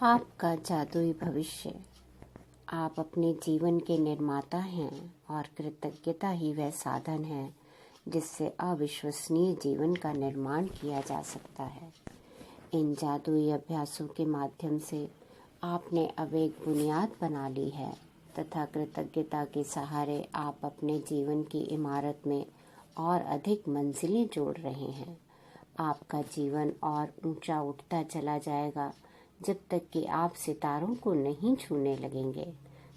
आपका जादुई भविष्य। आप अपने जीवन के निर्माता हैं और कृतज्ञता ही वह साधन है जिससे अविश्वसनीय जीवन का निर्माण किया जा सकता है। इन जादुई अभ्यासों के माध्यम से आपने अब एक बुनियाद बना ली है तथा कृतज्ञता के सहारे आप अपने जीवन की इमारत में और अधिक मंजिलें जोड़ रहे हैं। आपका जीवन और ऊंचा उठता चला जाएगा जब तक कि आप सितारों को नहीं छूने लगेंगे।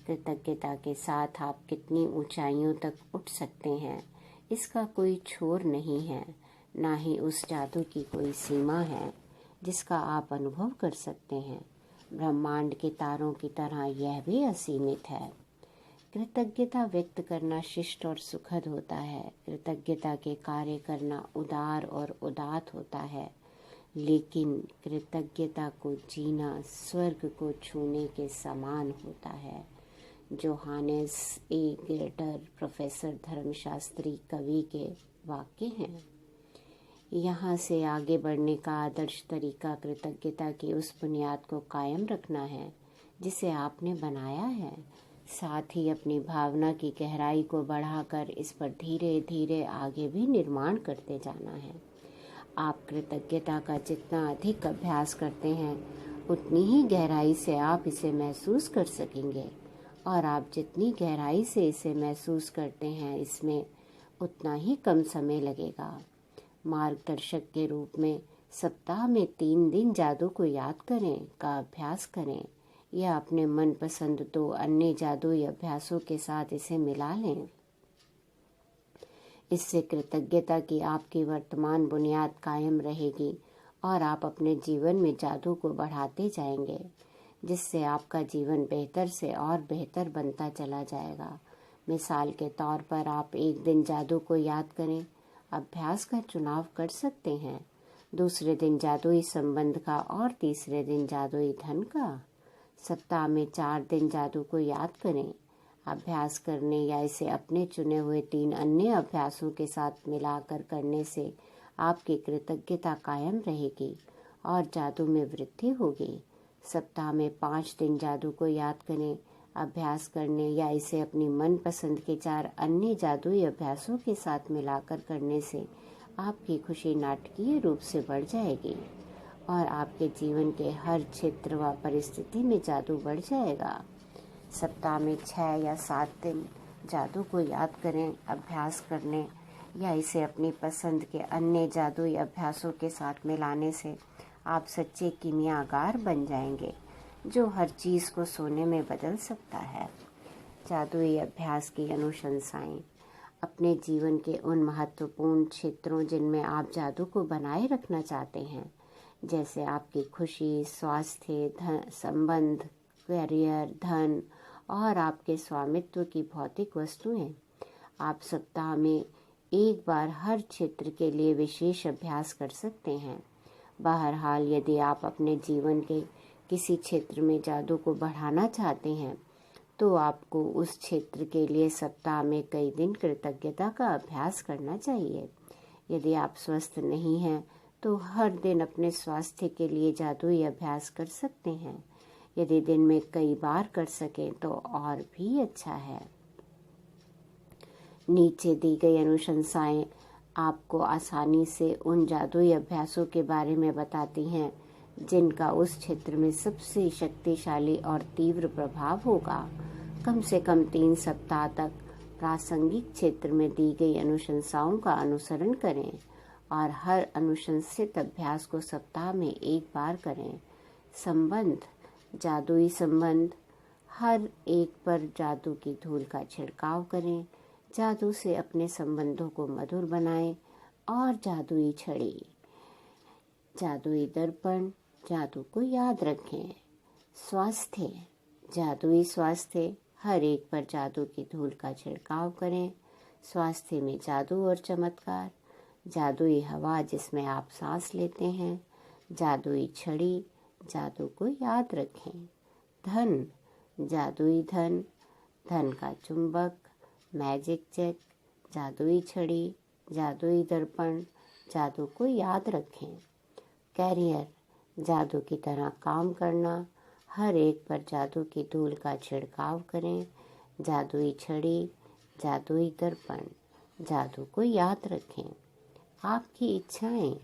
कृतज्ञता के साथ आप कितनी ऊंचाइयों तक उठ सकते हैं इसका कोई छोर नहीं है, ना ही उस जादू की कोई सीमा है जिसका आप अनुभव कर सकते हैं। ब्रह्मांड के तारों की तरह यह भी असीमित है। कृतज्ञता व्यक्त करना शिष्ट और सुखद होता है। कृतज्ञता के कार्य करना उदार और उदात्त होता है, लेकिन कृतज्ञता को जीना स्वर्ग को छूने के समान होता है। जोहानेस ए गेटर, प्रोफेसर धर्मशास्त्री कवि के वाक्य हैं। यहाँ से आगे बढ़ने का आदर्श तरीका कृतज्ञता की उस बुनियाद को कायम रखना है जिसे आपने बनाया है, साथ ही अपनी भावना की गहराई को बढ़ाकर इस पर धीरे धीरे आगे भी निर्माण करते जाना है। आप कृतज्ञता का जितना अधिक अभ्यास करते हैं उतनी ही गहराई से आप इसे महसूस कर सकेंगे, और आप जितनी गहराई से इसे महसूस करते हैं इसमें उतना ही कम समय लगेगा। मार्गदर्शक के रूप में सप्ताह में 3 दिन जादू को याद करें का अभ्यास करें, या अपने मनपसंद 2 अन्य जादुई अभ्यासों के साथ इसे मिला लें। इससे कृतज्ञता की आपकी वर्तमान बुनियाद कायम रहेगी और आप अपने जीवन में जादू को बढ़ाते जाएंगे, जिससे आपका जीवन बेहतर से और बेहतर बनता चला जाएगा। मिसाल के तौर पर आप 1 दिन जादू को याद करें अभ्यास का चुनाव कर सकते हैं, दूसरे दिन जादुई संबंध का और तीसरे दिन जादुई धन का। सप्ताह में 4 दिन जादू को याद करें अभ्यास करने या इसे अपने चुने हुए 3 अन्य अभ्यासों के साथ मिलाकर करने से आपकी कृतज्ञता कायम रहेगी और जादू में वृद्धि होगी। सप्ताह में 5 दिन जादू को याद करें अभ्यास करने या इसे अपनी मनपसंद के 4 अन्य जादुई अभ्यासों के साथ मिलाकर करने से आपकी खुशी नाटकीय रूप से बढ़ जाएगी और आपके जीवन के हर क्षेत्र व परिस्थिति में जादू बढ़ जाएगा। सप्ताह में 6 या 7 दिन जादू को याद करें अभ्यास करने या इसे अपनी पसंद के अन्य जादुई अभ्यासों के साथ मिलाने से आप सच्चे कीमियागार बन जाएंगे जो हर चीज़ को सोने में बदल सकता है। जादुई अभ्यास की अनुशंसाएं। अपने जीवन के उन महत्वपूर्ण क्षेत्रों जिनमें आप जादू को बनाए रखना चाहते हैं, जैसे आपकी खुशी, स्वास्थ्य, संबंध, करियर, धन और आपके स्वामित्व की भौतिक वस्तुएं। आप सप्ताह में 1 बार हर क्षेत्र के लिए विशेष अभ्यास कर सकते हैं। बहरहाल, यदि आप अपने जीवन के किसी क्षेत्र में जादू को बढ़ाना चाहते हैं तो आपको उस क्षेत्र के लिए सप्ताह में कई दिन कृतज्ञता का अभ्यास करना चाहिए। यदि आप स्वस्थ नहीं हैं तो हर दिन अपने स्वास्थ्य के लिए जादुई अभ्यास कर सकते हैं। यदि दिन में कई बार कर सकें तो और भी अच्छा है। नीचे दी गई अनुशंसाएं आपको आसानी से उन जादुई अभ्यासों के बारे में बताती हैं जिनका उस क्षेत्र में सबसे शक्तिशाली और तीव्र प्रभाव होगा। कम से कम 3 सप्ताह तक प्रासंगिक क्षेत्र में दी गई अनुशंसाओं का अनुसरण करें और हर अनुशंसित अभ्यास को सप्ताह में 1 बार करें। संबंध। जादुई संबंध। हर एक पर जादू की धूल का छिड़काव करें। जादू से अपने संबंधों को मधुर बनाएं और जादुई छड़ी। जादुई दर्पण। जादू को याद रखें। स्वास्थ्य। जादुई स्वास्थ्य। हर एक पर जादू की धूल का छिड़काव करें। स्वास्थ्य में जादू और चमत्कार। जादुई हवा जिसमें आप सांस लेते हैं। जादुई छड़ी। जादू को याद रखें। धन। जादुई धन। धन का चुंबक। Magic check. जादुई छड़ी। जादुई दर्पण। जादू को याद रखें। कैरियर। जादू की तरह काम करना। हर एक पर जादू की धूल का छिड़काव करें। जादुई छड़ी, जादुई दर्पण, जादू को याद रखें। आपकी इच्छाएं,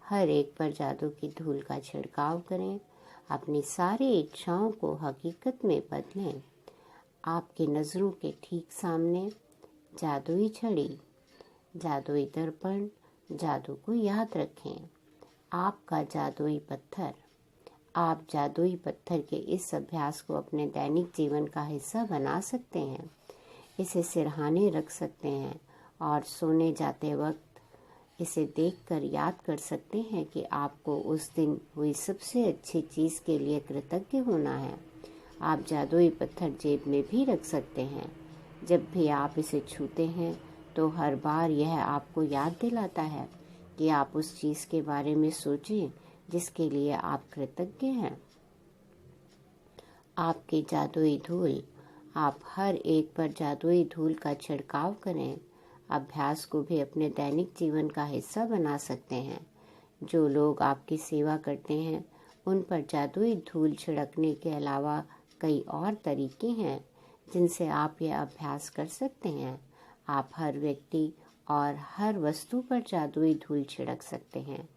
हर एक पर जादू की धूल का छिड़काव करें। अपनी सारी इच्छाओं को हकीकत में बदलें। आपकी नज़रों के ठीक सामने जादुई छड़ी, जादुई दर्पण, जादू को याद रखें। आपका जादुई पत्थर, आप जादुई पत्थर के इस अभ्यास को अपने दैनिक जीवन का हिस्सा बना सकते हैं। इसे सिरहाने रख सकते हैं और सोने जाते वक्त इसे देखकर याद कर सकते हैं कि आपको उस दिन हुई सबसे अच्छी चीज़ के लिए कृतज्ञ होना है। आप जादुई पत्थर जेब में भी रख सकते हैं। जब भी आप इसे छूते हैं तो हर बार यह आपको याद दिलाता है कि आप उस चीज़ के बारे में सोचें जिसके लिए आप कृतज्ञ हैं। आपकी जादुई धूल, आप हर एक पर जादुई धूल का छिड़काव करें। अभ्यास को भी अपने दैनिक जीवन का हिस्सा बना सकते हैं। जो लोग आपकी सेवा करते हैं उन पर जादुई धूल छिड़कने के अलावा कई और तरीके हैं जिनसे आप यह अभ्यास कर सकते हैं। आप हर व्यक्ति और हर वस्तु पर जादुई धूल छिड़क सकते हैं।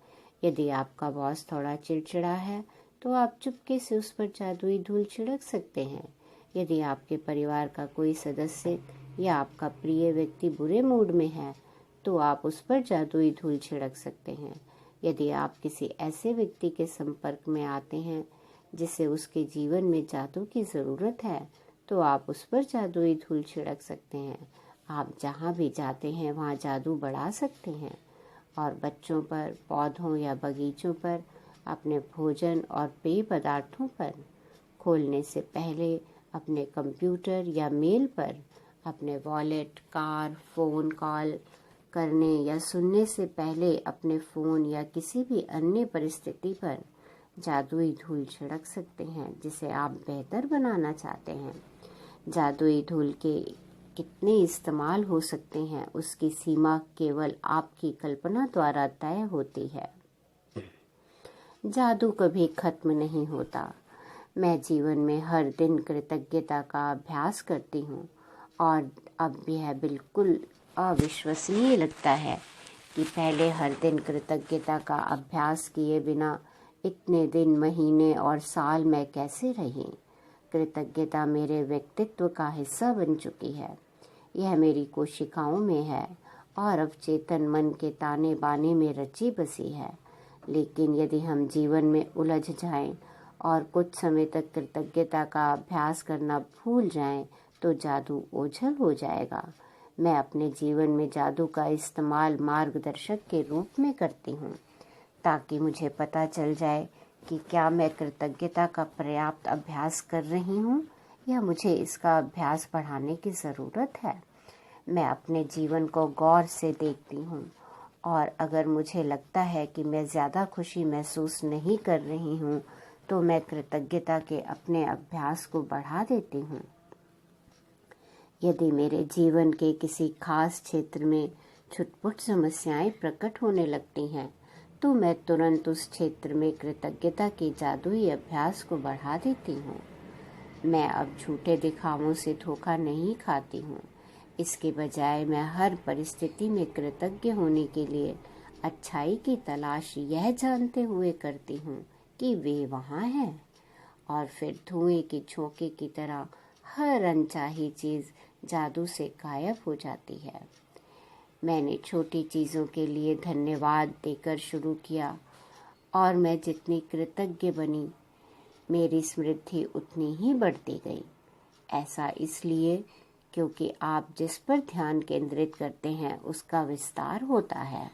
यदि आपका बॉस थोड़ा चिड़चिड़ा है तो आप चुपके से उस पर जादुई धूल छिड़क सकते हैं। यदि आपके परिवार का कोई सदस्य या आपका प्रिय व्यक्ति बुरे मूड में है तो आप उस पर जादुई धूल छिड़क सकते हैं। यदि आप किसी ऐसे व्यक्ति के संपर्क में आते हैं जिसे उसके जीवन में जादू की ज़रूरत है तो आप उस पर जादुई धूल छिड़क सकते हैं। आप जहाँ भी जाते हैं वहाँ जादू बढ़ा सकते हैं और बच्चों पर, पौधों या बगीचों पर, अपने भोजन और पेय पदार्थों पर, खोलने से पहले अपने कंप्यूटर या मेल पर, अपने वॉलेट, कार, फ़ोन कॉल करने या सुनने से पहले अपने फ़ोन या किसी भी अन्य परिस्थिति पर जादुई धूल छिड़क सकते हैं जिसे आप बेहतर बनाना चाहते हैं। जादुई धूल के कितने इस्तेमाल हो सकते हैं उसकी सीमा केवल आपकी कल्पना द्वारा तय होती है। जादू कभी खत्म नहीं होता। मैं जीवन में हर दिन कृतज्ञता का अभ्यास करती हूँ और अब यह बिल्कुल अविश्वसनीय लगता है कि पहले हर दिन कृतज्ञता का अभ्यास किए बिना इतने दिन, महीने और साल मैं कैसे रही। कृतज्ञता मेरे व्यक्तित्व का हिस्सा बन चुकी है। यह मेरी कोशिकाओं में है और अवचेतन मन के ताने बाने में रची बसी है। लेकिन यदि हम जीवन में उलझ जाएं और कुछ समय तक कृतज्ञता का अभ्यास करना भूल जाएं तो जादू ओझल हो जाएगा। मैं अपने जीवन में जादू का इस्तेमाल मार्गदर्शक के रूप में करती हूँ ताकि मुझे पता चल जाए कि क्या मैं कृतज्ञता का पर्याप्त अभ्यास कर रही हूँ या मुझे इसका अभ्यास बढ़ाने की ज़रूरत है। मैं अपने जीवन को गौर से देखती हूँ और अगर मुझे लगता है कि मैं ज़्यादा खुशी महसूस नहीं कर रही हूँ तो मैं कृतज्ञता के अपने अभ्यास को बढ़ा देती हूँ। यदि मेरे जीवन के किसी खास क्षेत्र में छुटपुट समस्याएं प्रकट होने लगती हैं तो मैं तुरंत उस क्षेत्र में कृतज्ञता के जादुई अभ्यास को बढ़ा देती हूँ। मैं अब झूठे दिखावों से धोखा नहीं खाती हूँ। इसके बजाय मैं हर परिस्थिति में कृतज्ञ होने के लिए अच्छाई की तलाश यह जानते हुए करती हूँ कि वे वहाँ हैं और फिर धुएं के झोंके की तरह हर अनचाही चीज़ जादू से गायब हो जाती है। मैंने छोटी चीज़ों के लिए धन्यवाद देकर शुरू किया और मैं जितनी कृतज्ञ बनी मेरी समृद्धि उतनी ही बढ़ती गई। ऐसा इसलिए क्योंकि आप जिस पर ध्यान केंद्रित करते हैं उसका विस्तार होता है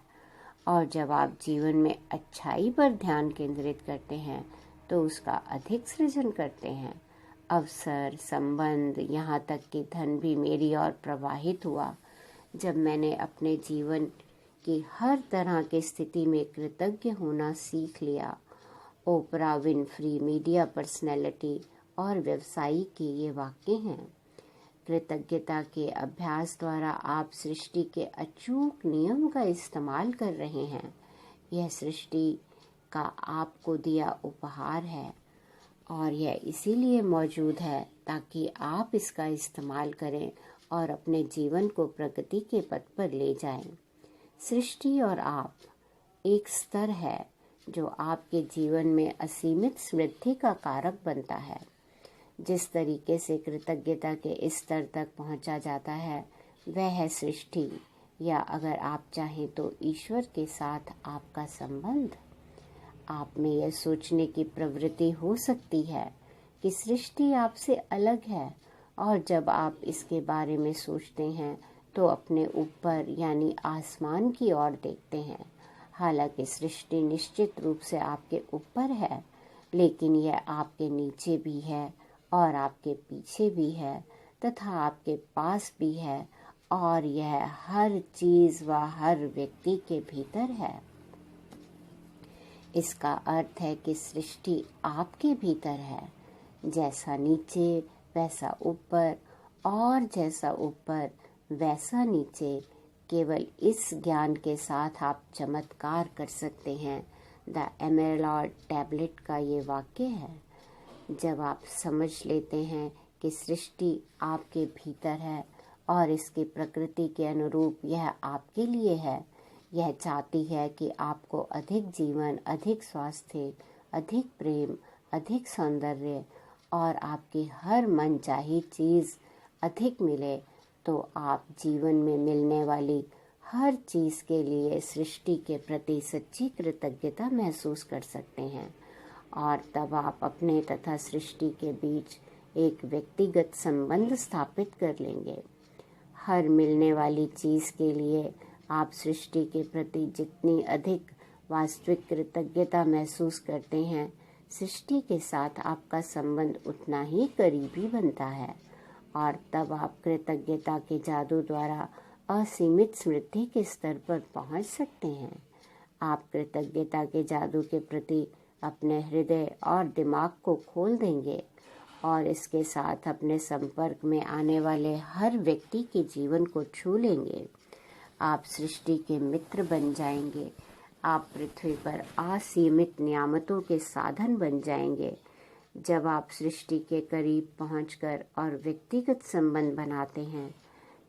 और जब आप जीवन में अच्छाई पर ध्यान केंद्रित करते हैं तो उसका अधिक सृजन करते हैं। अवसर, संबंध, यहाँ तक कि धन भी मेरी ओर प्रवाहित हुआ जब मैंने अपने जीवन की हर तरह की स्थिति में कृतज्ञ होना सीख लिया। ओपरा विनफ्री मीडिया पर्सनैलिटी और व्यवसायी के ये वाक्य हैं। कृतज्ञता के अभ्यास द्वारा आप सृष्टि के अचूक नियम का इस्तेमाल कर रहे हैं। यह सृष्टि का आपको दिया उपहार है और यह इसीलिए मौजूद है ताकि आप इसका इस्तेमाल करें और अपने जीवन को प्रगति के पथ पर ले जाएं। सृष्टि और आप एक स्तर है जो आपके जीवन में असीमित समृद्धि का कारक बनता है। जिस तरीके से कृतज्ञता के इस स्तर तक पहुंचा जाता है वह है सृष्टि, या अगर आप चाहें तो ईश्वर के साथ आपका संबंध। आप में यह सोचने की प्रवृत्ति हो सकती है कि सृष्टि आपसे अलग है, और जब आप इसके बारे में सोचते हैं तो अपने ऊपर यानी आसमान की ओर देखते हैं। हालांकि सृष्टि निश्चित रूप से आपके ऊपर है, लेकिन यह आपके नीचे भी है और आपके पीछे भी है तथा आपके पास भी है, और यह हर चीज व हर व्यक्ति के भीतर है। इसका अर्थ है कि सृष्टि आपके भीतर है। जैसा नीचे वैसा ऊपर, और जैसा ऊपर वैसा नीचे। केवल इस ज्ञान के साथ आप चमत्कार कर सकते हैं। द एमेरल्ड टैबलेट का ये वाक्य है। जब आप समझ लेते हैं कि सृष्टि आपके भीतर है और इसकी प्रकृति के अनुरूप यह आपके लिए है, यह चाहती है कि आपको अधिक जीवन, अधिक स्वास्थ्य, अधिक प्रेम, अधिक सौंदर्य और आपकी हर मनचाही चीज अधिक मिले, तो आप जीवन में मिलने वाली हर चीज के लिए सृष्टि के प्रति सच्ची कृतज्ञता महसूस कर सकते हैं। और तब आप अपने तथा सृष्टि के बीच एक व्यक्तिगत संबंध स्थापित कर लेंगे। हर मिलने वाली चीज के लिए आप सृष्टि के प्रति जितनी अधिक वास्तविक कृतज्ञता महसूस करते हैं, सृष्टि के साथ आपका संबंध उतना ही करीबी बनता है, और तब आप कृतज्ञता के जादू द्वारा असीमित समृद्धि के स्तर पर पहुंच सकते हैं। आप कृतज्ञता के जादू के प्रति अपने हृदय और दिमाग को खोल देंगे और इसके साथ अपने संपर्क में आने वाले हर व्यक्ति के जीवन को छू लेंगे। आप सृष्टि के मित्र बन जाएंगे। आप पृथ्वी पर असीमित नियामतों के साधन बन जाएंगे। जब आप सृष्टि के करीब पहुंचकर और व्यक्तिगत संबंध बनाते हैं,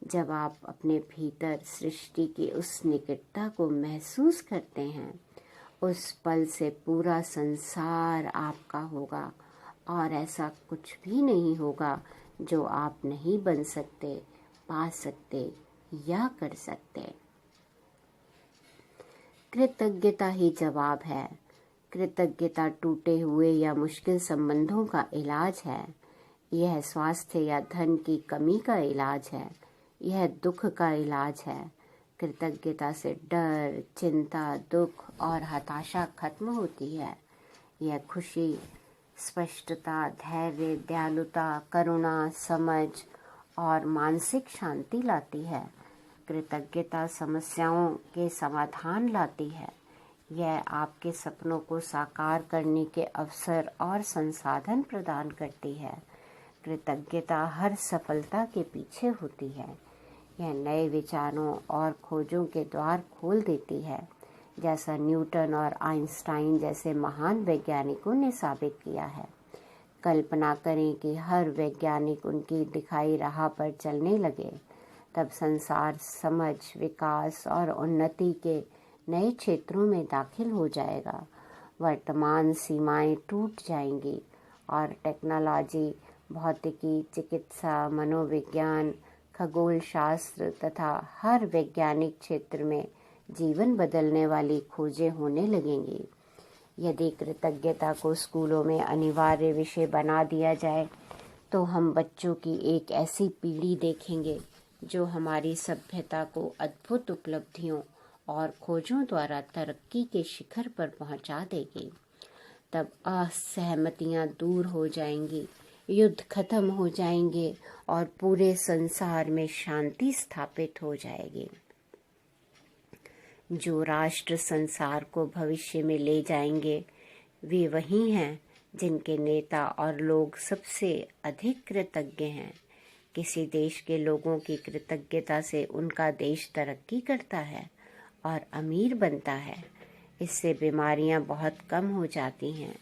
जब आप अपने भीतर सृष्टि की उस निकटता को महसूस करते हैं, उस पल से पूरा संसार आपका होगा और ऐसा कुछ भी नहीं होगा जो आप नहीं बन सकते, पा सकते या कर सकते। कृतज्ञता ही जवाब है। कृतज्ञता टूटे हुए या मुश्किल संबंधों का इलाज है। यह स्वास्थ्य या धन की कमी का इलाज है। यह दुख का इलाज है। कृतज्ञता से डर, चिंता, दुख और हताशा खत्म होती है। यह खुशी, स्पष्टता, धैर्य, दयालुता, करुणा, समझ और मानसिक शांति लाती है। कृतज्ञता समस्याओं के समाधान लाती है। यह आपके सपनों को साकार करने के अवसर और संसाधन प्रदान करती है। कृतज्ञता हर सफलता के पीछे होती है। यह नए विचारों और खोजों के द्वार खोल देती है, जैसा न्यूटन और आइंस्टाइन जैसे महान वैज्ञानिकों ने साबित किया है। कल्पना करें कि हर वैज्ञानिक उनकी दिखाई राह पर चलने लगे, तब संसार समझ, विकास और उन्नति के नए क्षेत्रों में दाखिल हो जाएगा। वर्तमान सीमाएं टूट जाएंगी और टेक्नोलॉजी, भौतिकी, चिकित्सा, मनोविज्ञान, खगोल शास्त्र तथा हर वैज्ञानिक क्षेत्र में जीवन बदलने वाली खोजें होने लगेंगी। यदि कृतज्ञता को स्कूलों में अनिवार्य विषय बना दिया जाए तो हम बच्चों की एक ऐसी पीढ़ी देखेंगे जो हमारी सभ्यता को अद्भुत उपलब्धियों और खोजों द्वारा तरक्की के शिखर पर पहुंचा देगी। तब असहमतियां दूर हो जाएंगी, युद्ध खत्म हो जाएंगे और पूरे संसार में शांति स्थापित हो जाएगी। जो राष्ट्र संसार को भविष्य में ले जाएंगे वे वही हैं जिनके नेता और लोग सबसे अधिक कृतज्ञ हैं। किसी देश के लोगों की कृतज्ञता से उनका देश तरक्की करता है और अमीर बनता है। इससे बीमारियां बहुत कम हो जाती हैं।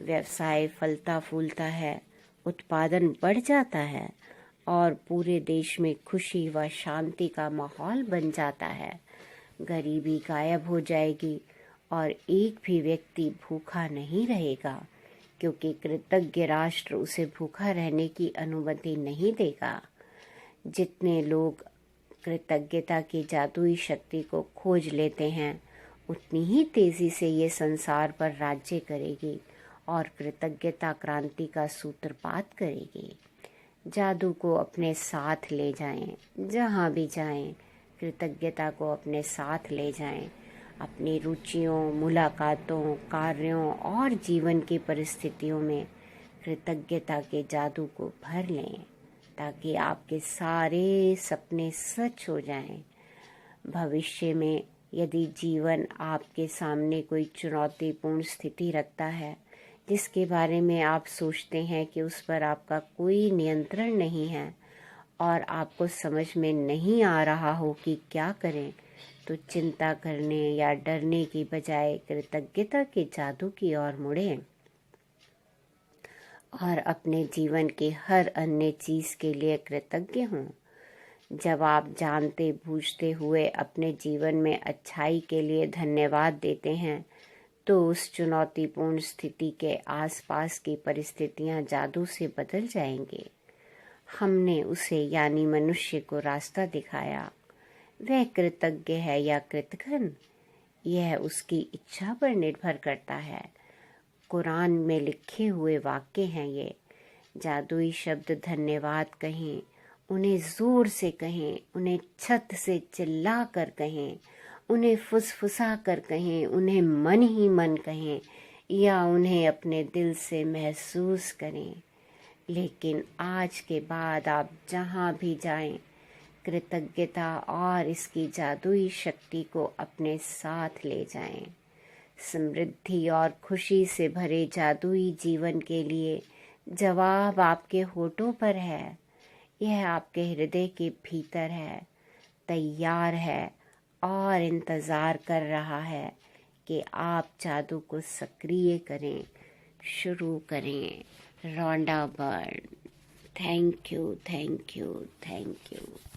व्यवसाय फलता फूलता है, उत्पादन बढ़ जाता है और पूरे देश में खुशी व शांति का माहौल बन जाता है। गरीबी गायब हो जाएगी और एक भी व्यक्ति भूखा नहीं रहेगा, क्योंकि कृतज्ञ राष्ट्र उसे भूखा रहने की अनुमति नहीं देगा। जितने लोग कृतज्ञता की जादुई शक्ति को खोज लेते हैं, उतनी ही तेजी से ये संसार पर राज्य करेगी और कृतज्ञता क्रांति का सूत्रपात करेगी। जादू को अपने साथ ले जाएं, जहाँ भी जाएं, कृतज्ञता को अपने साथ ले जाएं। अपनी रुचियों, मुलाकातों, कार्यों और जीवन की परिस्थितियों में कृतज्ञता के जादू को भर लें, ताकि आपके सारे सपने सच हो जाएं। भविष्य में यदि जीवन आपके सामने कोई चुनौतीपूर्ण स्थिति रखता है, जिसके बारे में आप सोचते हैं कि उस पर आपका कोई नियंत्रण नहीं है और आपको समझ में नहीं आ रहा हो कि क्या करें, तो चिंता करने या डरने की बजाय कृतज्ञता के जादू की ओर मुड़ें और अपने जीवन के हर अन्य चीज के लिए कृतज्ञ हों। जब आप जानते बूझते हुए अपने जीवन में अच्छाई के लिए धन्यवाद देते हैं, तो उस चुनौतीपूर्ण स्थिति के आसपास की परिस्थितियां जादू से बदल जाएंगे। हमने उसे यानी मनुष्य को रास्ता दिखाया। वह कृतज्ञ है या कृतघ्न, यह उसकी इच्छा पर निर्भर करता है। कुरान में लिखे हुए वाक्य हैं ये। जादुई शब्द धन्यवाद कहें, उन्हें जोर से कहें, उन्हें छत से चिल्ला कर कहें, उन्हें फुसफुसा कर कहें, उन्हें मन ही मन कहें या उन्हें अपने दिल से महसूस करें। लेकिन आज के बाद आप जहाँ भी जाएं, कृतज्ञता और इसकी जादुई शक्ति को अपने साथ ले जाएं। समृद्धि और खुशी से भरे जादुई जीवन के लिए जवाब आपके होठों पर है। यह आपके हृदय के भीतर है, तैयार है और इंतजार कर रहा है कि आप जादू को सक्रिय करें, शुरू करें। Rhonda burn. Thank you, thank you, thank you.